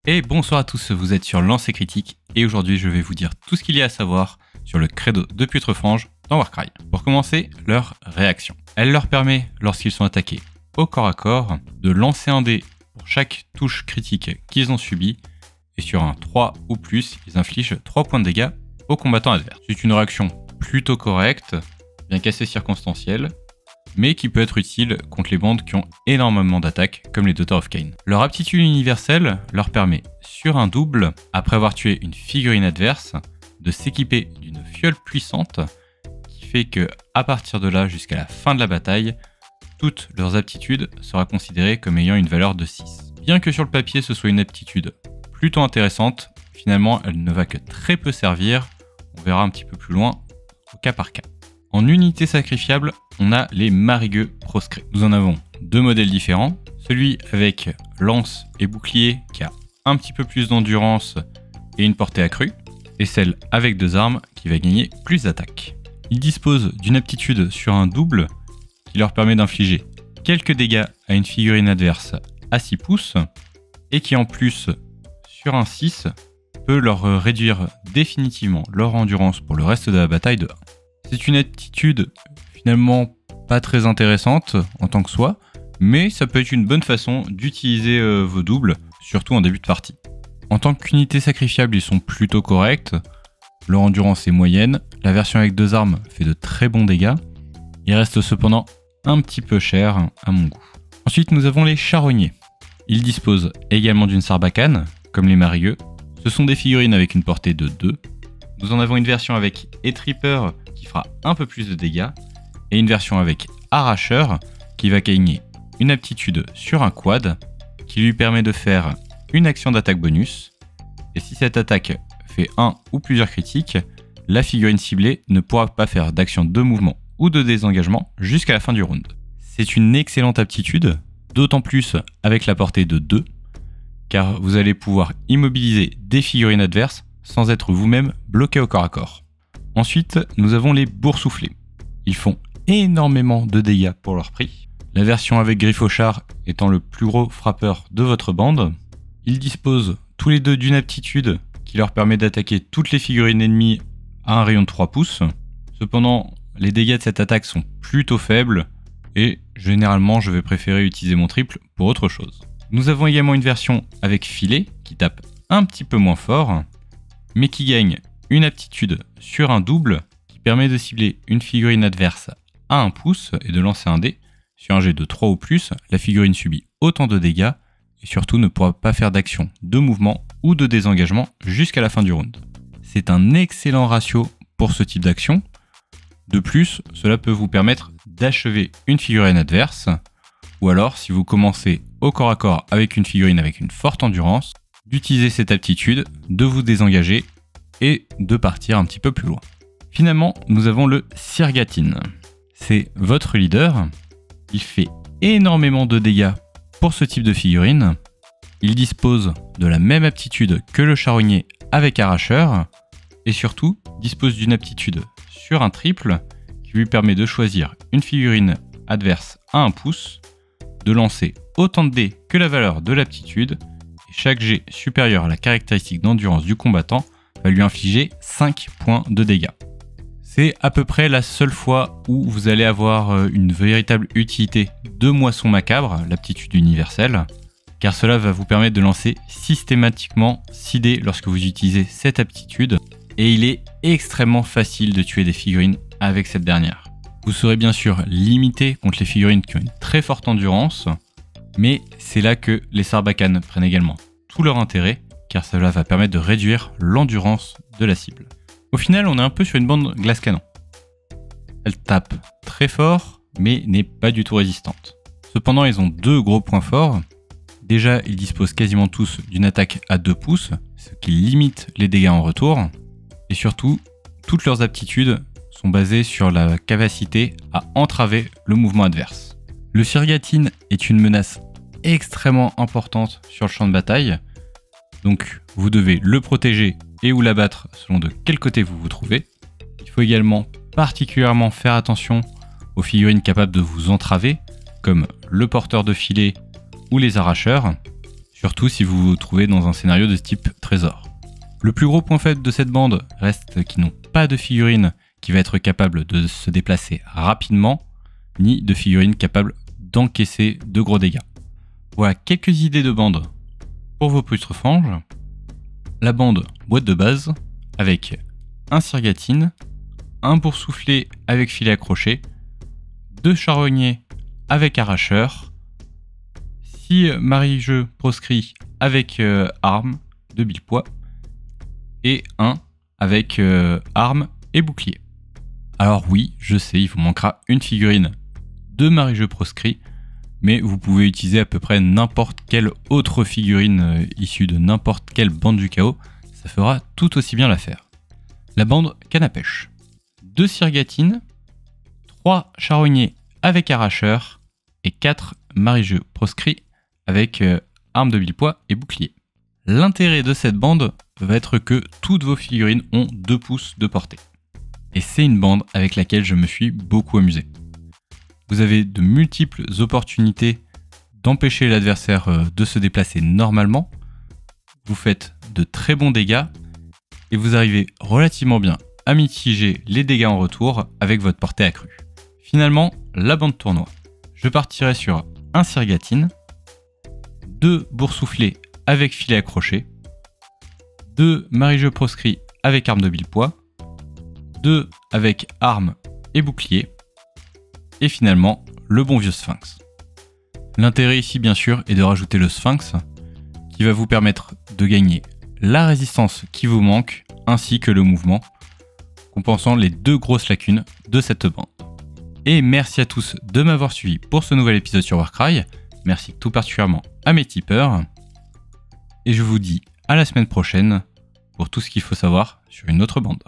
Et bonsoir à tous, vous êtes sur Lancer Critique et aujourd'hui je vais vous dire tout ce qu'il y a à savoir sur le credo de Putrefange dans Warcry. Pour commencer, leur réaction. Elle leur permet, lorsqu'ils sont attaqués au corps à corps, de lancer un dé pour chaque touche critique qu'ils ont subi et sur un 3 ou plus, ils infligent 3 points de dégâts aux combattants adverses. C'est une réaction plutôt correcte, bien qu'assez circonstancielle, mais qui peut être utile contre les bandes qui ont énormément d'attaques, comme les Daughters of Khaine. Leur aptitude universelle leur permet, sur un double, après avoir tué une figurine adverse, de s'équiper d'une fiole puissante, qui fait que, à partir de là jusqu'à la fin de la bataille, toutes leurs aptitudes sera considérées comme ayant une valeur de 6. Bien que sur le papier ce soit une aptitude plutôt intéressante, finalement elle ne va que très peu servir, on verra un petit peu plus loin, au cas par cas. En unité sacrifiable, on a les Marigueux proscrits. Nous en avons deux modèles différents. Celui avec lance et bouclier qui a un petit peu plus d'endurance et une portée accrue. Et celle avec deux armes qui va gagner plus d'attaque. Ils disposent d'une aptitude sur un double qui leur permet d'infliger quelques dégâts à une figurine adverse à 6 pouces. Et qui en plus, sur un 6, peut leur réduire définitivement leur endurance pour le reste de la bataille de 1. C'est une aptitude finalement pas très intéressante en tant que soi, mais ça peut être une bonne façon d'utiliser vos doubles, surtout en début de partie. En tant qu'unité sacrifiable, ils sont plutôt corrects, leur endurance est moyenne, la version avec deux armes fait de très bons dégâts, ils restent cependant un petit peu chers à mon goût. Ensuite nous avons les charogners. Ils disposent également d'une sarbacane, comme les Marigueux. Ce sont des figurines avec une portée de 2. Nous en avons une version avec Etripper qui fera un peu plus de dégâts, et une version avec Arracheur qui va gagner une aptitude sur un quad qui lui permet de faire une action d'attaque bonus, et si cette attaque fait un ou plusieurs critiques, la figurine ciblée ne pourra pas faire d'action de mouvement ou de désengagement jusqu'à la fin du round. C'est une excellente aptitude, d'autant plus avec la portée de 2, car vous allez pouvoir immobiliser des figurines adverses sans être vous-même bloqué au corps à corps. Ensuite, nous avons les boursouflés. Ils font énormément de dégâts pour leur prix. La version avec Griffauchard étant le plus gros frappeur de votre bande. Ils disposent tous les deux d'une aptitude qui leur permet d'attaquer toutes les figurines ennemies à un rayon de 3 pouces. Cependant, les dégâts de cette attaque sont plutôt faibles et généralement je vais préférer utiliser mon triple pour autre chose. Nous avons également une version avec filet qui tape un petit peu moins fort, mais qui gagne une aptitude sur un double qui permet de cibler une figurine adverse à 1 pouce et de lancer un dé. Sur un jet de 3 ou plus, la figurine subit autant de dégâts et surtout ne pourra pas faire d'action de mouvement ou de désengagement jusqu'à la fin du round. C'est un excellent ratio pour ce type d'action. De plus, cela peut vous permettre d'achever une figurine adverse, ou alors si vous commencez au corps à corps avec une figurine avec une forte endurance, d'utiliser cette aptitude, de vous désengager et de partir un petit peu plus loin. Finalement, nous avons le Sirgatine. C'est votre leader. Il fait énormément de dégâts pour ce type de figurine. Il dispose de la même aptitude que le charognard avec Arracheur et surtout dispose d'une aptitude sur un triple qui lui permet de choisir une figurine adverse à 1 pouce, de lancer autant de dés que la valeur de l'aptitude et chaque jet supérieur à la caractéristique d'endurance du combattant va lui infliger 5 points de dégâts. C'est à peu près la seule fois où vous allez avoir une véritable utilité de Moisson Macabre, l'aptitude universelle, car cela va vous permettre de lancer systématiquement 6 dés lorsque vous utilisez cette aptitude, et il est extrêmement facile de tuer des figurines avec cette dernière. Vous serez bien sûr limité contre les figurines qui ont une très forte endurance, mais c'est là que les sarbacanes prennent également tout leur intérêt, car cela va permettre de réduire l'endurance de la cible. Au final, on est un peu sur une bande glace canon. Elle tape très fort, mais n'est pas du tout résistante. Cependant, ils ont deux gros points forts. Déjà, ils disposent quasiment tous d'une attaque à 2 pouces, ce qui limite les dégâts en retour. Et surtout, toutes leurs aptitudes sont basées sur la capacité à entraver le mouvement adverse. Le Sirgatine est une menace extrêmement importante sur le champ de bataille. Donc, vous devez le protéger et ou l'abattre selon de quel côté vous vous trouvez. Il faut également particulièrement faire attention aux figurines capables de vous entraver, comme le porteur de filet ou les arracheurs. surtout si vous vous trouvez dans un scénario de ce type trésor. Le plus gros point faible de cette bande reste qu'ils n'ont pas de figurine qui va être capable de se déplacer rapidement, ni de figurine capable d'encaisser de gros dégâts. Voilà quelques idées de bande pour vos putrefanges. La bande boîte de base avec un Sirgatine, un boursouflé avec filet accroché, 2 charogners avec arracheur, 6 marie-jeux proscrits avec arme de bille-poids et 1 avec arme et bouclier. Alors oui, je sais, il vous manquera une figurine de marie-jeux proscrit, mais vous pouvez utiliser à peu près n'importe quelle autre figurine issue de n'importe quelle bande du chaos, ça fera tout aussi bien l'affaire. La bande canne à pêche. 2 Sirgatines, 3 charogners avec arracheur et 4 marie-jeux proscrits avec arme de bille-poids et bouclier. L'intérêt de cette bande va être que toutes vos figurines ont 2 pouces de portée. Et c'est une bande avec laquelle je me suis beaucoup amusé. Vous avez de multiples opportunités d'empêcher l'adversaire de se déplacer normalement. Vous faites de très bons dégâts et vous arrivez relativement bien à mitiger les dégâts en retour avec votre portée accrue. Finalement, la bande tournoi. Je partirai sur un Sirgatine, 2 boursouflés avec filet accroché, 2 marie-jeux proscrits avec arme de bille-poids, 2 avec arme et bouclier, et finalement le bon vieux Sphinx. L'intérêt ici bien sûr est de rajouter le Sphinx qui va vous permettre de gagner la résistance qui vous manque ainsi que le mouvement, compensant les 2 grosses lacunes de cette bande. Et merci à tous de m'avoir suivi pour ce nouvel épisode sur Warcry, merci tout particulièrement à mes tipeurs, et je vous dis à la semaine prochaine pour tout ce qu'il faut savoir sur une autre bande.